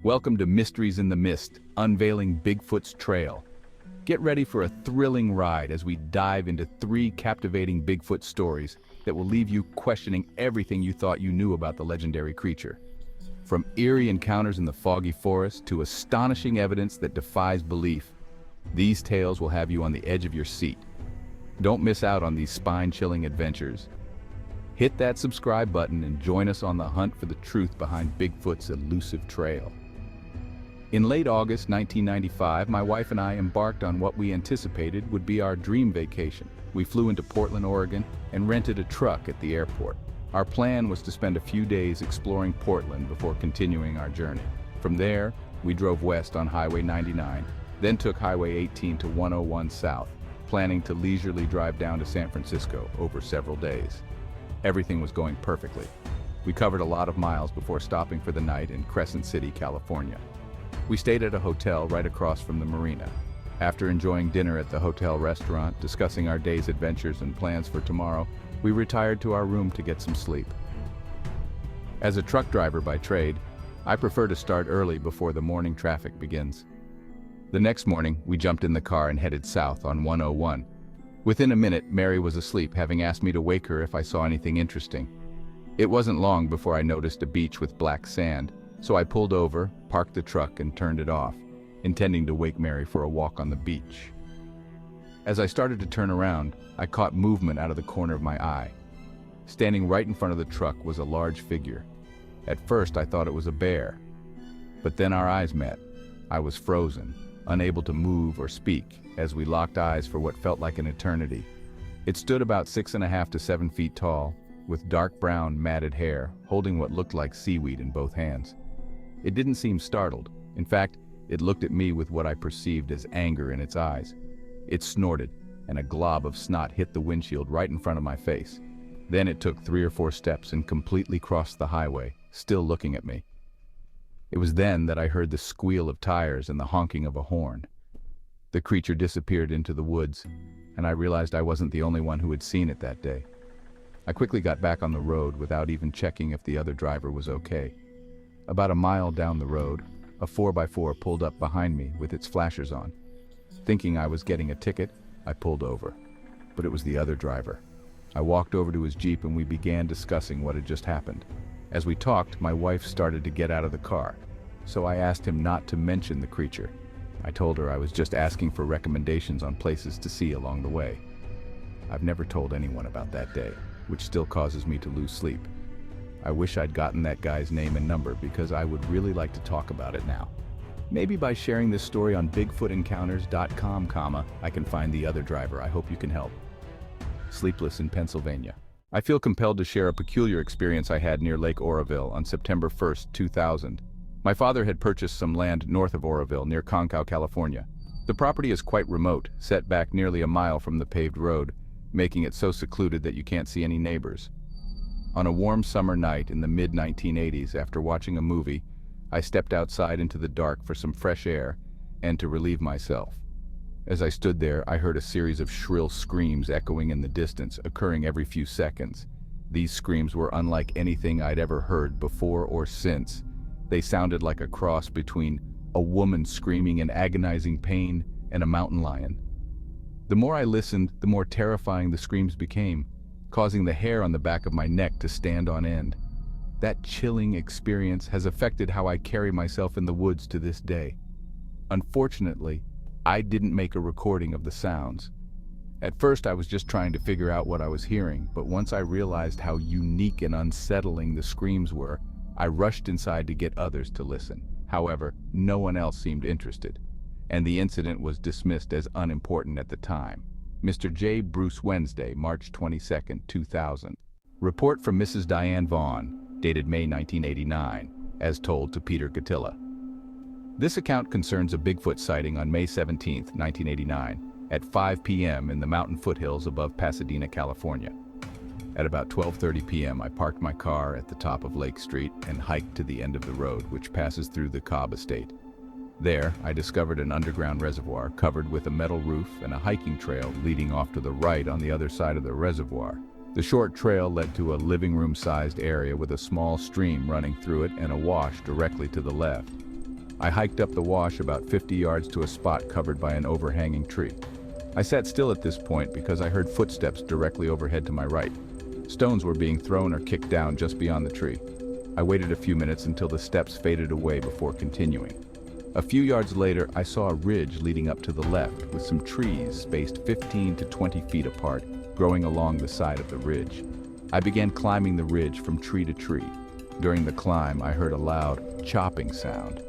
Welcome to Mysteries in the Mist, Unveiling Bigfoot's Trail. Get ready for a thrilling ride as we dive into 3 captivating Bigfoot stories that will leave you questioning everything you thought you knew about the legendary creature. From eerie encounters in the foggy forest to astonishing evidence that defies belief, these tales will have you on the edge of your seat. Don't miss out on these spine-chilling adventures. Hit that subscribe button and join us on the hunt for the truth behind Bigfoot's elusive trail. In late August 1995, my wife and I embarked on what we anticipated would be our dream vacation. We flew into Portland, Oregon, and rented a truck at the airport. Our plan was to spend a few days exploring Portland before continuing our journey. From there, we drove west on Highway 99, then took Highway 18 to 101 south, planning to leisurely drive down to San Francisco over several days. Everything was going perfectly. We covered a lot of miles before stopping for the night in Crescent City, California. We stayed at a hotel right across from the marina. After enjoying dinner at the hotel restaurant, discussing our day's adventures and plans for tomorrow, we retired to our room to get some sleep. As a truck driver by trade, I prefer to start early before the morning traffic begins. The next morning, we jumped in the car and headed south on 101. Within a minute, Mary was asleep, having asked me to wake her if I saw anything interesting. It wasn't long before I noticed a beach with black sand, so I pulled over, parked the truck, and turned it off, intending to wake Mary for a walk on the beach. As I started to turn around, I caught movement out of the corner of my eye. Standing right in front of the truck was a large figure. At first, I thought it was a bear. But then our eyes met. I was frozen, unable to move or speak, as we locked eyes for what felt like an eternity. It stood about 6.5 to 7 feet tall, with dark brown, matted hair, holding what looked like seaweed in both hands. It didn't seem startled. In fact, it looked at me with what I perceived as anger in its eyes. It snorted, and a glob of snot hit the windshield right in front of my face. Then it took 3 or 4 steps and completely crossed the highway, still looking at me. It was then that I heard the squeal of tires and the honking of a horn. The creature disappeared into the woods, and I realized I wasn't the only one who had seen it that day. I quickly got back on the road without even checking if the other driver was okay. About a mile down the road, a 4x4 pulled up behind me with its flashers on. Thinking I was getting a ticket, I pulled over. But it was the other driver. I walked over to his Jeep and we began discussing what had just happened. As we talked, my wife started to get out of the car, so I asked him not to mention the creature. I told her I was just asking for recommendations on places to see along the way. I've never told anyone about that day, which still causes me to lose sleep. I wish I'd gotten that guy's name and number because I would really like to talk about it now. Maybe by sharing this story on bigfootencounters.com, I can find the other driver. I hope you can help. Sleepless in Pennsylvania. I feel compelled to share a peculiar experience I had near Lake Oroville on September 1st, 2000. My father had purchased some land north of Oroville near Concow, California. The property is quite remote, set back nearly a mile from the paved road, making it so secluded that you can't see any neighbors. On a warm summer night in the mid-1980s, after watching a movie, I stepped outside into the dark for some fresh air and to relieve myself. As I stood there, I heard a series of shrill screams echoing in the distance, occurring every few seconds. These screams were unlike anything I'd ever heard before or since. They sounded like a cross between a woman screaming in agonizing pain and a mountain lion. The more I listened, the more terrifying the screams became, causing the hair on the back of my neck to stand on end. That chilling experience has affected how I carry myself in the woods to this day. Unfortunately, I didn't make a recording of the sounds. At first, I was just trying to figure out what I was hearing, but once I realized how unique and unsettling the screams were, I rushed inside to get others to listen. However, no one else seemed interested, and the incident was dismissed as unimportant at the time. Mr. J. Bruce Wednesday, March 22, 2000. Report from Mrs. Diane Vaughn, dated May 1989, as told to Peter Gatilla. This account concerns a Bigfoot sighting on May 17, 1989, at 5 p.m. in the mountain foothills above Pasadena, California. At about 12:30 p.m., I parked my car at the top of Lake Street and hiked to the end of the road, which passes through the Cobb Estate. There, I discovered an underground reservoir covered with a metal roof and a hiking trail leading off to the right on the other side of the reservoir. The short trail led to a living room-sized area with a small stream running through it and a wash directly to the left. I hiked up the wash about 50 yards to a spot covered by an overhanging tree. I sat still at this point because I heard footsteps directly overhead to my right. Stones were being thrown or kicked down just beyond the tree. I waited a few minutes until the steps faded away before continuing. A few yards later, I saw a ridge leading up to the left with some trees spaced 15 to 20 feet apart, growing along the side of the ridge. I began climbing the ridge from tree to tree. During the climb, I heard a loud chopping sound.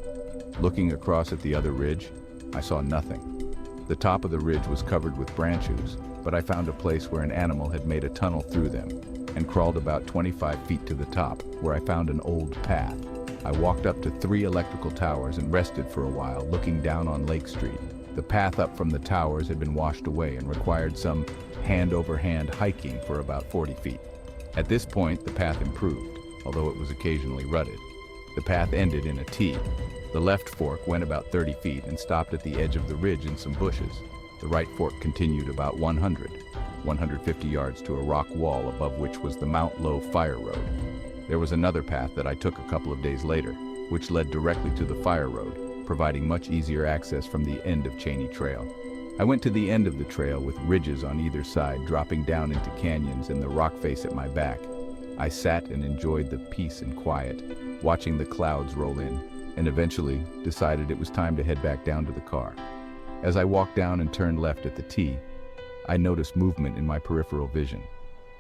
Looking across at the other ridge, I saw nothing. The top of the ridge was covered with branches, but I found a place where an animal had made a tunnel through them and crawled about 25 feet to the top, where I found an old path. I walked up to 3 electrical towers and rested for a while, looking down on Lake Street. The path up from the towers had been washed away and required some hand-over-hand hiking for about 40 feet. At this point, the path improved, although it was occasionally rutted. The path ended in a T. The left fork went about 30 feet and stopped at the edge of the ridge in some bushes. The right fork continued about 150 yards to a rock wall above which was the Mount Low Fire Road. There was another path that I took a couple of days later, which led directly to the Fire Road, providing much easier access from the end of Cheney Trail. I went to the end of the trail with ridges on either side dropping down into canyons and the rock face at my back. I sat and enjoyed the peace and quiet, watching the clouds roll in, and eventually decided it was time to head back down to the car. As I walked down and turned left at the T, I noticed movement in my peripheral vision.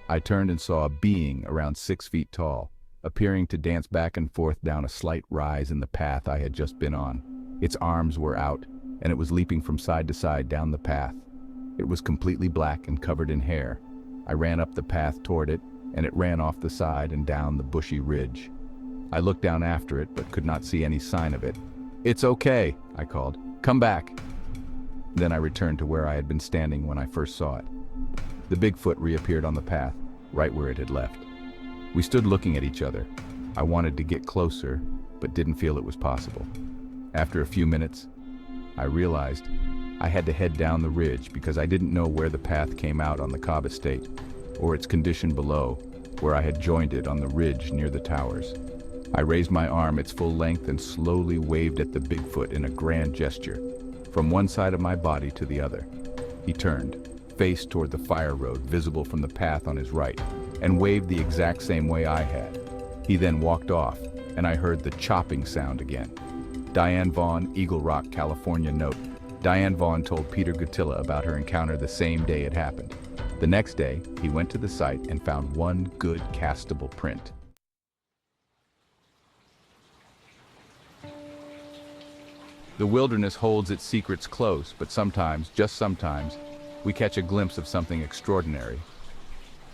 I turned and saw a being around 6 feet tall, appearing to dance back and forth down a slight rise in the path I had just been on. Its arms were out, and it was leaping from side to side down the path. It was completely black and covered in hair. I ran up the path toward it, and it ran off the side and down the bushy ridge. I looked down after it, but could not see any sign of it. "It's okay," I called. "Come back." Then I returned to where I had been standing when I first saw it. The Bigfoot reappeared on the path, right where it had left. We stood looking at each other. I wanted to get closer, but didn't feel it was possible. After a few minutes, I realized I had to head down the ridge because I didn't know where the path came out on the Cobb estate, or its condition below, where I had joined it on the ridge near the towers. I raised my arm its full length and slowly waved at the Bigfoot in a grand gesture, from one side of my body to the other. He turned, faced toward the Fire Road visible from the path on his right, and waved the exact same way I had. He then walked off, and I heard the chopping sound again. Diane Vaughn, Eagle Rock, California. Note: Diane Vaughn told Peter Gutilla about her encounter the same day it happened. The next day, he went to the site and found one good castable print. The wilderness holds its secrets close, but sometimes, just sometimes, we catch a glimpse of something extraordinary.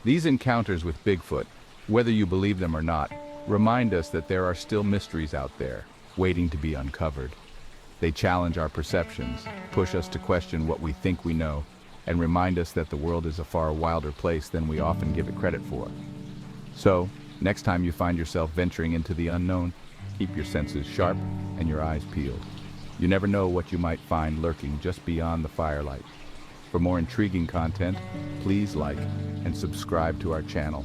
These encounters with Bigfoot, whether you believe them or not, remind us that there are still mysteries out there, waiting to be uncovered. They challenge our perceptions, push us to question what we think we know, and remind us that the world is a far wilder place than we often give it credit for. So, next time you find yourself venturing into the unknown, keep your senses sharp and your eyes peeled. You never know what you might find lurking just beyond the firelight. For more intriguing content, please like and subscribe to our channel.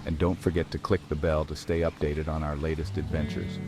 And don't forget to click the bell to stay updated on our latest adventures.